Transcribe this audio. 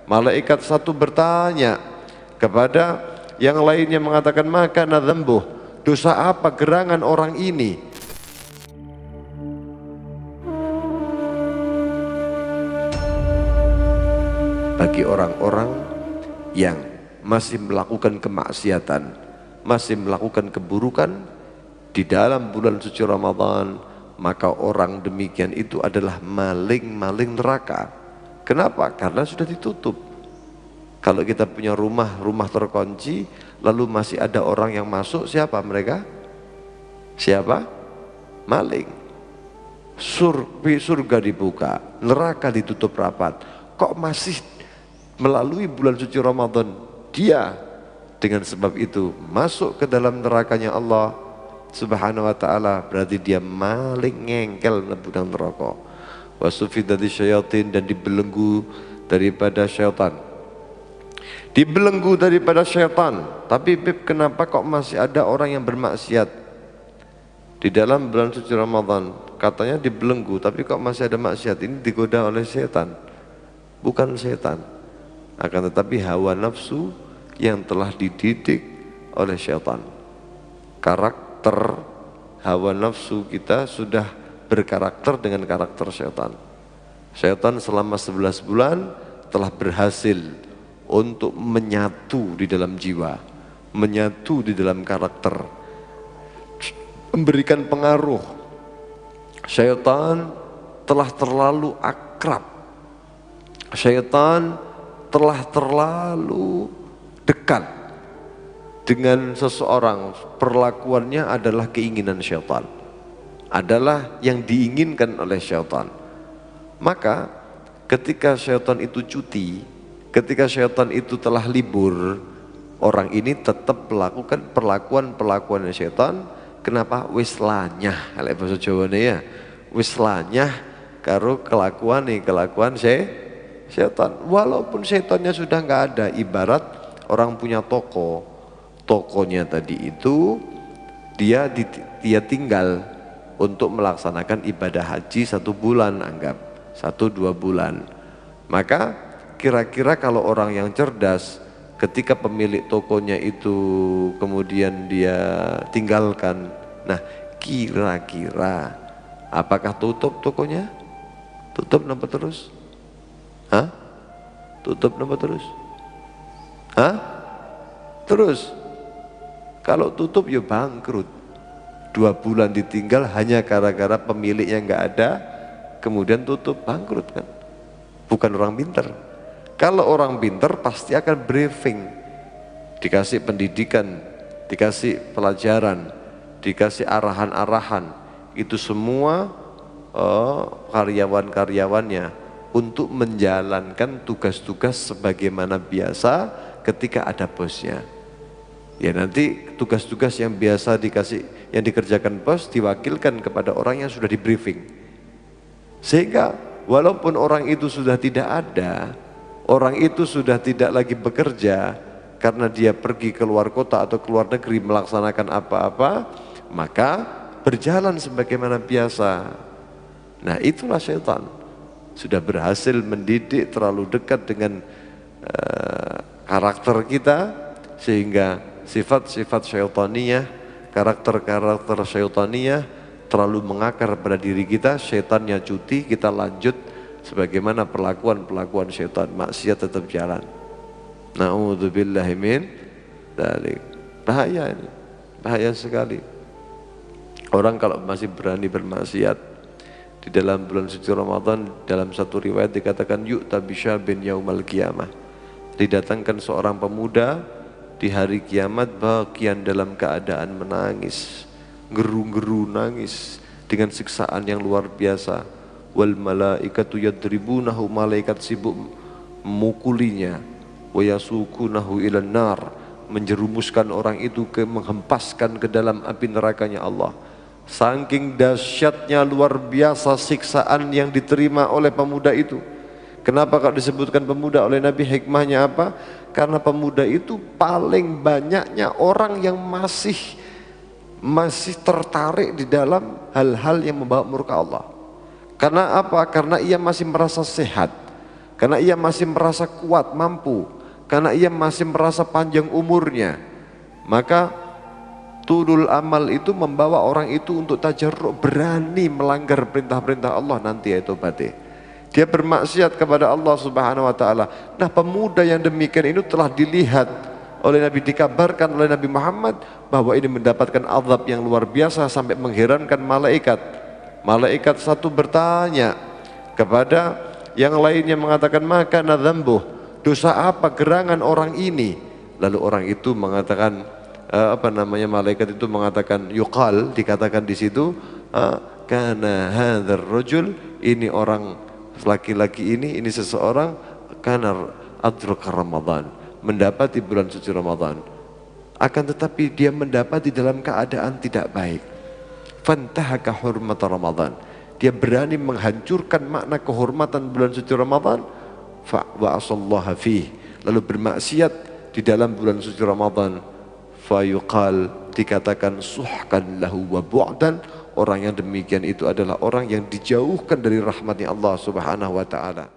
Malaikat satu bertanya kepada yang lainnya mengatakan, maka nadzambuh, dosa apa gerangan orang ini? Bagi orang-orang yang masih melakukan kemaksiatan, masih melakukan keburukan di dalam bulan suci Ramadan, maka orang demikian itu adalah maling-maling neraka. Kenapa? Karena sudah ditutup. Kalau kita punya rumah terkunci, lalu masih ada orang yang masuk, siapa mereka? Siapa? Maling. Surga dibuka, neraka ditutup rapat. Kok masih melalui bulan suci Ramadan dia dengan sebab itu masuk ke dalam nerakanya Allah Subhanahu wa ta'ala? Berarti dia maling, ngengkel nebudang neraka. Wasufidati syayatin, dan dibelenggu daripada syaitan. Dibelenggu daripada syaitan. Tapi kenapa kok masih ada orang yang bermaksiat di dalam bulan suci Ramadan? Katanya dibelenggu, tapi kok masih ada maksiat? Ini digoda oleh syaitan, bukan syaitan, akan tetapi hawa nafsu yang telah dididik oleh syaitan. Karakter hawa nafsu kita sudah berkarakter dengan karakter syaitan. Syaitan selama 11 bulan telah berhasil untuk menyatu di dalam jiwa, menyatu di dalam karakter, memberikan pengaruh. Syaitan telah terlalu akrab, syaitan telah terlalu dekat dengan seseorang. Perlakuannya adalah keinginan syaitan, adalah yang diinginkan oleh syaitan. Maka ketika syaitan itu cuti, ketika syaitan itu telah libur, orang ini tetap melakukan perlakuan syaitan. Kenapa? Wis lanyah, kalau bahasa Jawa ya, wis lanyah karo kelakuan syaitan. Walaupun syaitannya sudah nggak ada. Ibarat orang punya toko, tokonya tadi itu dia tinggal untuk melaksanakan ibadah haji 1 bulan, anggap 1-2 bulan. Maka kira-kira kalau orang yang cerdas, ketika pemilik tokonya itu kemudian dia tinggalkan, nah kira-kira apakah tutup tokonya? Tutup nampak terus? Hah? Tutup nampak terus? Hah? Terus? Kalau tutup ya bangkrut. 2 bulan ditinggal hanya gara-gara pemiliknya nggak ada, kemudian tutup, bangkrut kan? Bukan orang pintar. Kalau orang pintar pasti akan briefing, dikasih pendidikan, dikasih pelajaran, dikasih arahan-arahan, itu semua karyawan-karyawannya untuk menjalankan tugas-tugas sebagaimana biasa ketika ada bosnya. Ya nanti tugas-tugas yang biasa yang dikerjakan bos diwakilkan kepada orang yang sudah di briefing. Sehingga walaupun orang itu sudah tidak ada, orang itu sudah tidak lagi bekerja karena dia pergi ke luar kota atau ke luar negeri melaksanakan apa-apa, maka berjalan sebagaimana biasa. Nah itulah syaitan, sudah berhasil mendidik terlalu dekat dengan karakter kita, sehingga sifat-sifat syaitaniyah, karakter-karakter syaitaniyah terlalu mengakar pada diri kita. Syaitannya cuti, kita lanjut sebagaimana perlakuan syaitan, maksiat tetap jalan. Na'udzubillahi min dzalik. Bahaya ini, bahaya sekali. Orang kalau masih berani bermaksiat di dalam bulan suci Ramadan, dalam satu riwayat dikatakan yu'ta bisyabin yaumal qiyamah, didatangkan seorang pemuda di hari kiamat bagian dalam keadaan menangis, geru-geru nangis dengan siksaan yang luar biasa. Wal malaikatu yadribunahu, malaikat sibuk memukulinya. Wa yasukunahu ilan nar, menjerumuskan orang itu menghempaskan ke dalam api nerakanya Allah. Saking dahsyatnya luar biasa siksaan yang diterima oleh pemuda itu. Kenapa kalau disebutkan pemuda oleh Nabi, hikmahnya apa? Karena pemuda itu paling banyaknya orang yang masih tertarik di dalam hal-hal yang membawa murka Allah. Karena apa? Karena ia masih merasa sehat, karena ia masih merasa kuat, mampu, karena ia masih merasa panjang umurnya, maka tulul amal itu membawa orang itu untuk tajarruk, berani melanggar perintah-perintah Allah nanti ya tobatnya. Dia bermaksiat kepada Allah Subhanahu wa taala. Nah, pemuda yang demikian itu telah dilihat oleh Nabi, dikabarkan oleh Nabi Muhammad bahwa ini mendapatkan azab yang luar biasa sampai mengherankan malaikat. Malaikat satu bertanya kepada yang lainnya mengatakan, maka nadzambuh, dosa apa gerangan orang ini? Lalu orang itu mengatakan, malaikat itu mengatakan, yuqal, dikatakan di situ, kana hadzal rajul, ini orang laki-laki ini seseorang, kana adraka Ramadan, mendapati bulan suci Ramadan, akan tetapi dia mendapati dalam keadaan tidak baik. Fantahaka hurmat Ramadan, dia berani menghancurkan makna kehormatan bulan suci Ramadan. Wa asallaha fih, lalu bermaksiat di dalam bulan suci Ramadan. Fayuqal, dikatakan suhkan lahu wa bu'dan, orang yang demikian itu adalah orang yang dijauhkan dari rahmatnya Allah Subhanahu wa taala.